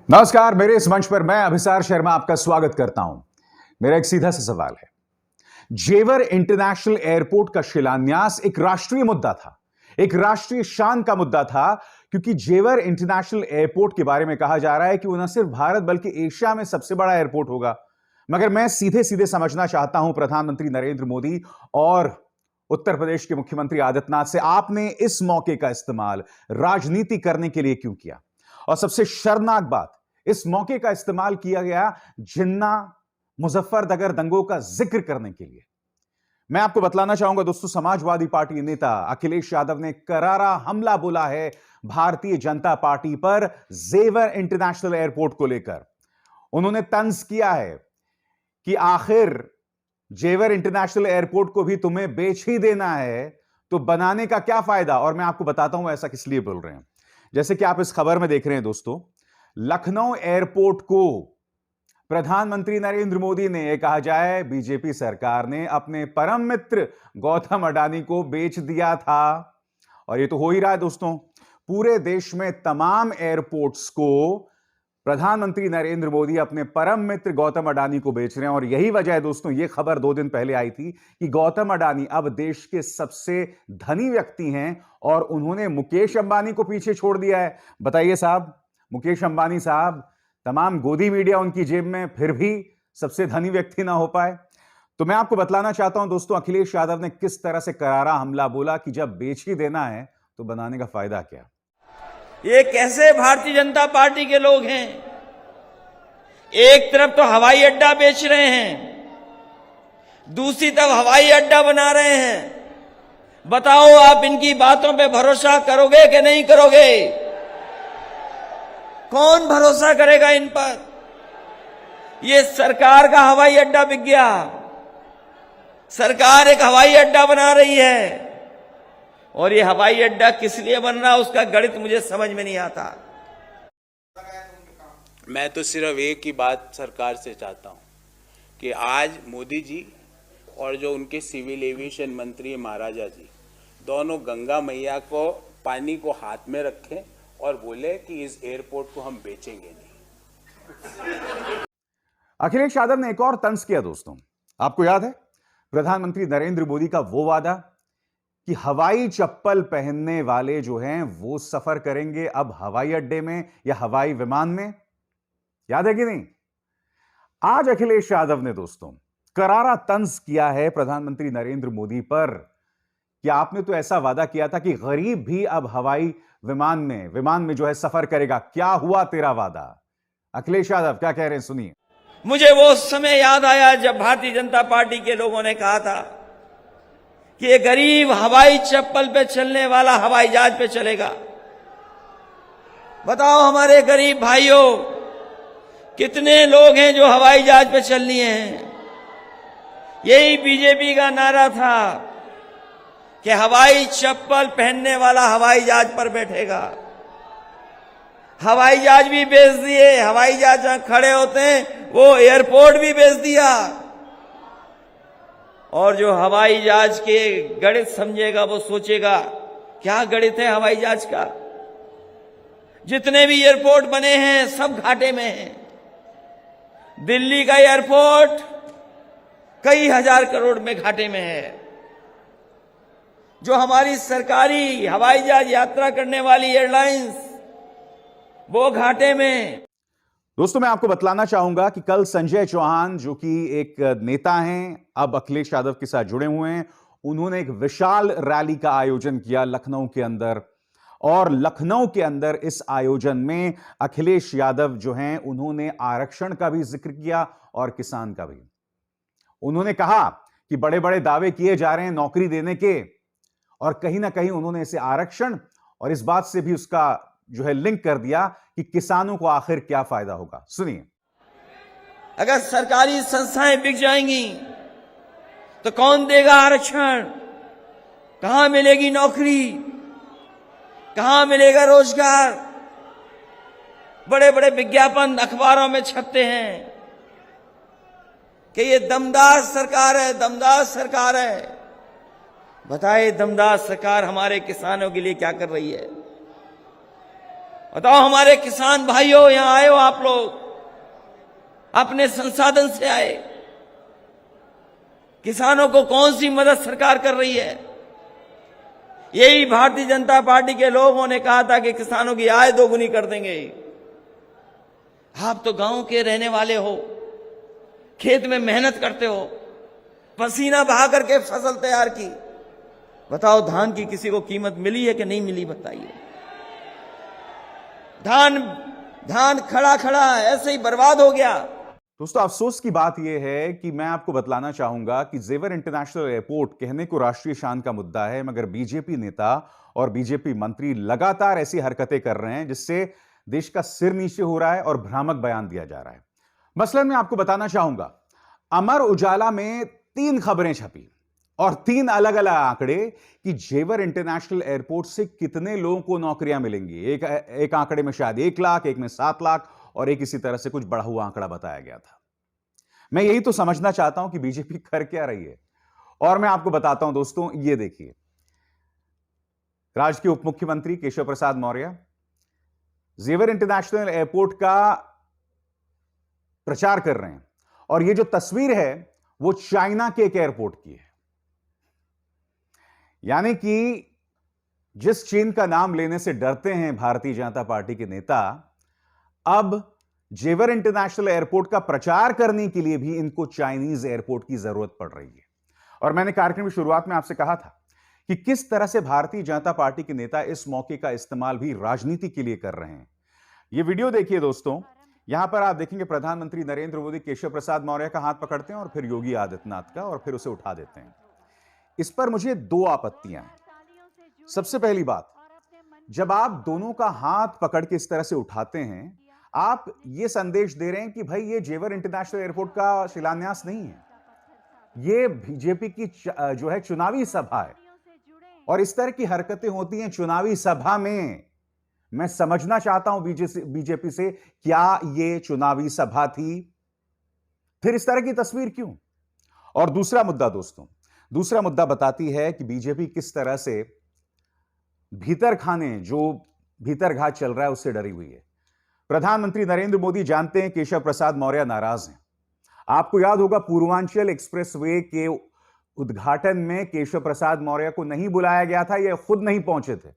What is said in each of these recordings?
नमस्कार। मेरे इस मंच पर मैं अभिसार शर्मा आपका स्वागत करता हूं। मेरा एक सीधा सा सवाल है। जेवर इंटरनेशनल एयरपोर्ट का शिलान्यास एक राष्ट्रीय मुद्दा था, एक राष्ट्रीय शान का मुद्दा था, क्योंकि जेवर इंटरनेशनल एयरपोर्ट के बारे में कहा जा रहा है कि वह न सिर्फ भारत बल्कि एशिया में सबसे बड़ा एयरपोर्ट होगा। मगर मैं सीधे सीधे समझना चाहता हूं प्रधानमंत्री नरेंद्र मोदी और उत्तर प्रदेश के मुख्यमंत्री आदित्यनाथ से, आपने इस मौके का इस्तेमाल राजनीति करने के लिए क्यों किया? और सबसे शर्मनाक बात, इस मौके का इस्तेमाल किया गया जिन्ना मुजफ्फरनगर दंगों का जिक्र करने के लिए। मैं आपको बतलाना चाहूंगा दोस्तों, समाजवादी पार्टी नेता अखिलेश यादव ने करारा हमला बोला है भारतीय जनता पार्टी पर जेवर इंटरनेशनल एयरपोर्ट को लेकर। उन्होंने तंज किया है कि आखिर जेवर इंटरनेशनल एयरपोर्ट को भी तुम्हें बेच ही देना है तो बनाने का क्या फायदा। और मैं आपको बताता हूं ऐसा किस लिए बोल रहे हैं। जैसे कि आप इस खबर में देख रहे हैं दोस्तों, लखनऊ एयरपोर्ट को प्रधानमंत्री नरेंद्र मोदी ने, यह कहा जाए बीजेपी सरकार ने, अपने परम मित्र गौतम अडानी को बेच दिया था। और यह तो हो ही रहा है दोस्तों। पूरे देश में तमाम एयरपोर्ट्स को प्रधानमंत्री नरेंद्र मोदी अपने परम मित्र गौतम अडानी को बेच रहे हैं। और यही वजह है दोस्तों, यह खबर 2 दिन पहले आई थी कि गौतम अडानी अब देश के सबसे धनी व्यक्ति हैं और उन्होंने मुकेश अंबानी को पीछे छोड़ दिया है। बताइए साहब, मुकेश अंबानी साहब, तमाम गोदी मीडिया उनकी जेब में, फिर भी सबसे धनी व्यक्ति ना हो पाए। तो मैं आपको बतलाना चाहता हूं दोस्तों, अखिलेश यादव ने किस तरह से करारा हमला बोला कि जब बेच ही देना है तो बनाने का फायदा क्या। ये कैसे भारतीय जनता पार्टी के लोग हैं? एक तरफ तो हवाई अड्डा बेच रहे हैं, दूसरी तरफ हवाई अड्डा बना रहे हैं। बताओ, आप इनकी बातों पे भरोसा करोगे कि नहीं करोगे? कौन भरोसा करेगा इन पर? ये सरकार का हवाई अड्डा बिक गया। सरकार एक हवाई अड्डा बना रही है और ये हवाई अड्डा किस लिए बन रहा, उसका गणित मुझे समझ में नहीं आता। मैं तो सिर्फ एक ही बात सरकार से चाहता हूं कि आज मोदी जी और जो उनके सिविल एविएशन मंत्री महाराजा जी, दोनों गंगा मैया को पानी को हाथ में रखें और बोले कि इस एयरपोर्ट को हम बेचेंगे नहीं। अखिलेश यादव ने एक और तंज किया दोस्तों। आपको याद है प्रधानमंत्री नरेंद्र मोदी का वो वादा कि हवाई चप्पल पहनने वाले जो हैं वो सफर करेंगे अब हवाई अड्डे में या हवाई विमान में। याद है कि नहीं? आज अखिलेश यादव ने दोस्तों करारा तंज किया है प्रधानमंत्री नरेंद्र मोदी पर कि आपने तो ऐसा वादा किया था कि गरीब भी अब हवाई विमान में जो है सफर करेगा। क्या हुआ तेरा वादा? अखिलेश यादव क्या कह रहे हैं, सुनिए। मुझे वो समय याद आया जब भारतीय जनता पार्टी के लोगों ने कहा था कि ये गरीब हवाई चप्पल पे चलने वाला हवाई जहाज पे चलेगा। बताओ हमारे गरीब भाइयों, कितने लोग हैं जो हवाई जहाज पे चल लिए हैं? यही बीजेपी का नारा था कि हवाई चप्पल पहनने वाला हवाई जहाज पर बैठेगा। हवाई जहाज भी बेच दिए, हवाई जहाज जहां खड़े होते हैं वो एयरपोर्ट भी बेच दिया। और जो हवाई जहाज के गणित समझेगा वो सोचेगा क्या गणित है हवाई जहाज का। जितने भी एयरपोर्ट बने हैं सब घाटे में हैं। दिल्ली का एयरपोर्ट कई हजार करोड़ में घाटे में है। जो हमारी सरकारी हवाई जहाज यात्रा करने वाली एयरलाइंस वो घाटे में। दोस्तों मैं आपको बतलाना चाहूंगा कि कल संजय चौहान जो कि एक नेता हैं, अब अखिलेश यादव के साथ जुड़े हुए हैं, उन्होंने एक विशाल रैली का आयोजन किया लखनऊ के अंदर। और लखनऊ के अंदर इस आयोजन में अखिलेश यादव जो हैं उन्होंने आरक्षण का भी जिक्र किया और किसान का भी। उन्होंने कहा कि बड़े बड़े दावे किए जा रहे हैं नौकरी देने के, और कहीं ना कहीं उन्होंने इसे आरक्षण और इस बात से भी उसका जो है लिंक कर दिया कि किसानों को आखिर क्या फायदा होगा। सुनिए। अगर सरकारी संस्थाएं बिक जाएंगी तो कौन देगा आरक्षण? कहां मिलेगी नौकरी? कहां मिलेगा रोजगार? बड़े बड़े विज्ञापन अखबारों में छपते हैं कि ये दमदार सरकार है, दमदार सरकार है। बताए दमदार सरकार हमारे किसानों के लिए क्या कर रही है? बताओ हमारे किसान भाइयों, यहां आए हो आप लोग, अपने संसाधन से आए, किसानों को कौन सी मदद सरकार कर रही है? यही भारतीय जनता पार्टी के लोगों ने कहा था कि किसानों की आय दोगुनी कर देंगे। आप तो गांव के रहने वाले हो, खेत में मेहनत करते हो, पसीना बहा करके फसल तैयार की। बताओ धान की किसी को कीमत मिली है कि नहीं मिली? बताइए। धान खड़ा खड़ा ऐसे ही बर्बाद हो गया। दोस्तों, अफसोस की बात यह है कि मैं आपको बतलाना चाहूंगा कि जेवर इंटरनेशनल एयरपोर्ट कहने को राष्ट्रीय शान का मुद्दा है, मगर बीजेपी नेता और बीजेपी मंत्री लगातार ऐसी हरकतें कर रहे हैं जिससे देश का सिर नीचे हो रहा है और भ्रामक बयान दिया जा रहा है। मसलन मैं आपको बताना चाहूंगा, अमर उजाला में 3 खबरें छपी और 3 अलग अलग आंकड़े कि जेवर इंटरनेशनल एयरपोर्ट से कितने लोगों को नौकरियां मिलेंगी। एक आंकड़े में शायद 1 लाख, एक में 7 लाख और एक इसी तरह से कुछ बढ़ा हुआ आंकड़ा बताया गया था। मैं यही तो समझना चाहता हूं कि बीजेपी कर क्या रही है, और मैं आपको बताता हूं दोस्तों। ये देखिए, राज्य के उप मुख्यमंत्री केशव प्रसाद मौर्य जेवर इंटरनेशनल एयरपोर्ट का प्रचार कर रहे हैं, और ये जो तस्वीर है वो चाइना के एक एयरपोर्ट की है। यानी कि जिस चीन का नाम लेने से डरते हैं भारतीय जनता पार्टी के नेता, अब जेवर इंटरनेशनल एयरपोर्ट का प्रचार करने के लिए भी इनको चाइनीज एयरपोर्ट की जरूरत पड़ रही है। और मैंने कार्यक्रम की शुरुआत में आपसे कहा था कि किस तरह से भारतीय जनता पार्टी के नेता इस मौके का इस्तेमाल भी राजनीति के लिए कर रहे हैं। यह वीडियो देखिए दोस्तों, यहां पर आप देखेंगे प्रधानमंत्री नरेंद्र मोदी केशव प्रसाद मौर्य का हाथ पकड़ते हैं और फिर योगी आदित्यनाथ का, और फिर उसे उठा देते हैं। इस पर मुझे 2 आपत्तियां हैं। सबसे पहली बात, जब आप दोनों का हाथ पकड़ के इस तरह से उठाते हैं, आप ये संदेश दे रहे हैं कि भाई ये जेवर इंटरनेशनल एयरपोर्ट का शिलान्यास नहीं है, ये बीजेपी की जो है चुनावी सभा है। और इस तरह की हरकतें होती हैं चुनावी सभा में। मैं समझना चाहता हूं बीजेपी से, क्या ये चुनावी सभा थी? फिर इस तरह की तस्वीर क्यों? और दूसरा मुद्दा दोस्तों, दूसरा मुद्दा बताती है कि बीजेपी किस तरह से भीतर खाने, जो भीतर घात चल रहा है, उससे डरी हुई है। प्रधानमंत्री नरेंद्र मोदी जानते हैं केशव प्रसाद मौर्य नाराज हैं। आपको याद होगा पूर्वांचल एक्सप्रेसवे के उद्घाटन में केशव प्रसाद मौर्य को नहीं बुलाया गया था, ये खुद नहीं पहुंचे थे।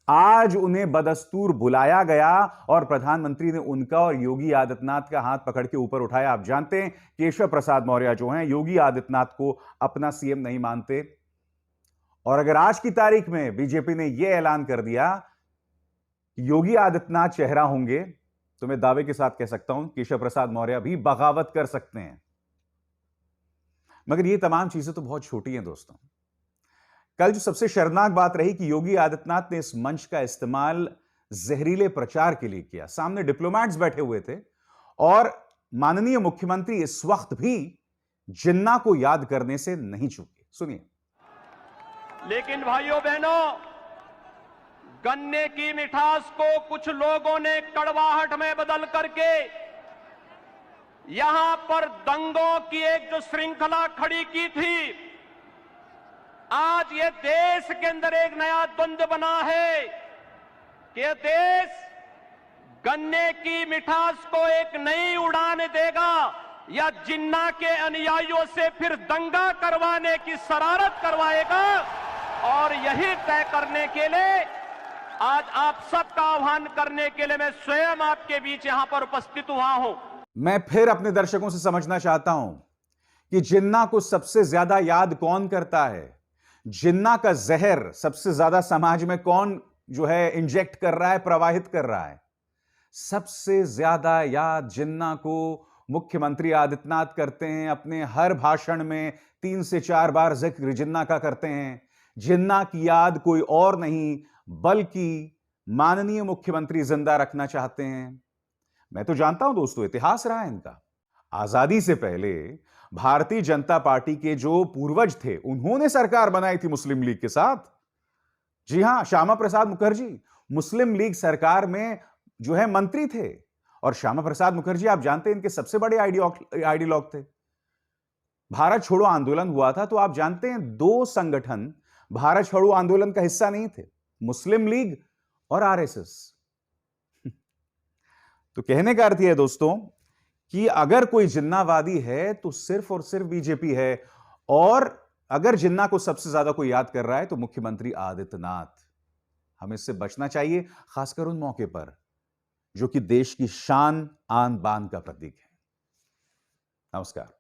आज उन्हें बदस्तूर बुलाया गया और प्रधानमंत्री ने उनका और योगी आदित्यनाथ का हाथ पकड़ के ऊपर उठाया। आप जानते हैं केशव प्रसाद मौर्य जो हैं योगी आदित्यनाथ को अपना सीएम नहीं मानते, और अगर आज की तारीख में बीजेपी ने यह ऐलान कर दिया कि योगी आदित्यनाथ चेहरा होंगे, तो मैं दावे के साथ कह सकता हूं केशव प्रसाद मौर्य भी बगावत कर सकते हैं। मगर ये तमाम चीजें तो बहुत छोटी हैं दोस्तों। कल जो सबसे शर्मनाक बात रही कि योगी आदित्यनाथ ने इस मंच का इस्तेमाल जहरीले प्रचार के लिए किया। सामने डिप्लोमैट्स बैठे हुए थे और माननीय मुख्यमंत्री इस वक्त भी जिन्ना को याद करने से नहीं चूके। सुनिए। लेकिन भाइयों बहनों, गन्ने की मिठास को कुछ लोगों ने कड़वाहट में बदल करके यहां पर दंगों की एक जो श्रृंखला खड़ी की थी, आज ये देश के अंदर एक नया द्वंद्व बना है कि ये देश गन्ने की मिठास को एक नई उड़ान देगा या जिन्ना के अनुयायियों से फिर दंगा करवाने की शरारत करवाएगा। और यही तय करने के लिए आज आप सबका आह्वान करने के लिए मैं स्वयं आपके बीच यहां पर उपस्थित हुआ हूं। मैं फिर अपने दर्शकों से समझना चाहता हूं कि जिन्ना को सबसे ज्यादा याद कौन करता है, जिन्ना का जहर सबसे ज्यादा समाज में कौन जो है इंजेक्ट कर रहा है, प्रवाहित कर रहा है। सबसे ज्यादा याद जिन्ना को मुख्यमंत्री आदित्यनाथ करते हैं। अपने हर भाषण में 3 से 4 बार जिक्र जिन्ना का करते हैं। जिन्ना की याद कोई और नहीं बल्कि माननीय मुख्यमंत्री जिंदा रखना चाहते हैं। मैं तो जानता हूं दोस्तों, इतिहास रहा है इनका। आजादी से पहले भारतीय जनता पार्टी के जो पूर्वज थे, उन्होंने सरकार बनाई थी मुस्लिम लीग के साथ। जी हां, श्यामा प्रसाद मुखर्जी मुस्लिम लीग सरकार में जो है मंत्री थे। और श्यामा प्रसाद मुखर्जी आप जानते हैं इनके सबसे बड़े आइडियोलॉग थे। भारत छोड़ो आंदोलन हुआ था तो आप जानते हैं 2 संगठन भारत छोड़ो आंदोलन का हिस्सा नहीं थे, मुस्लिम लीग और आरएसएस। तो कहने का अर्थ यह है दोस्तों कि अगर कोई जिन्नावादी है तो सिर्फ और सिर्फ बीजेपी है, और अगर जिन्ना को सबसे ज्यादा कोई याद कर रहा है तो मुख्यमंत्री आदित्यनाथ। हमें इससे बचना चाहिए, खासकर उन मौके पर जो कि देश की शान आन बान का प्रतीक है। नमस्कार।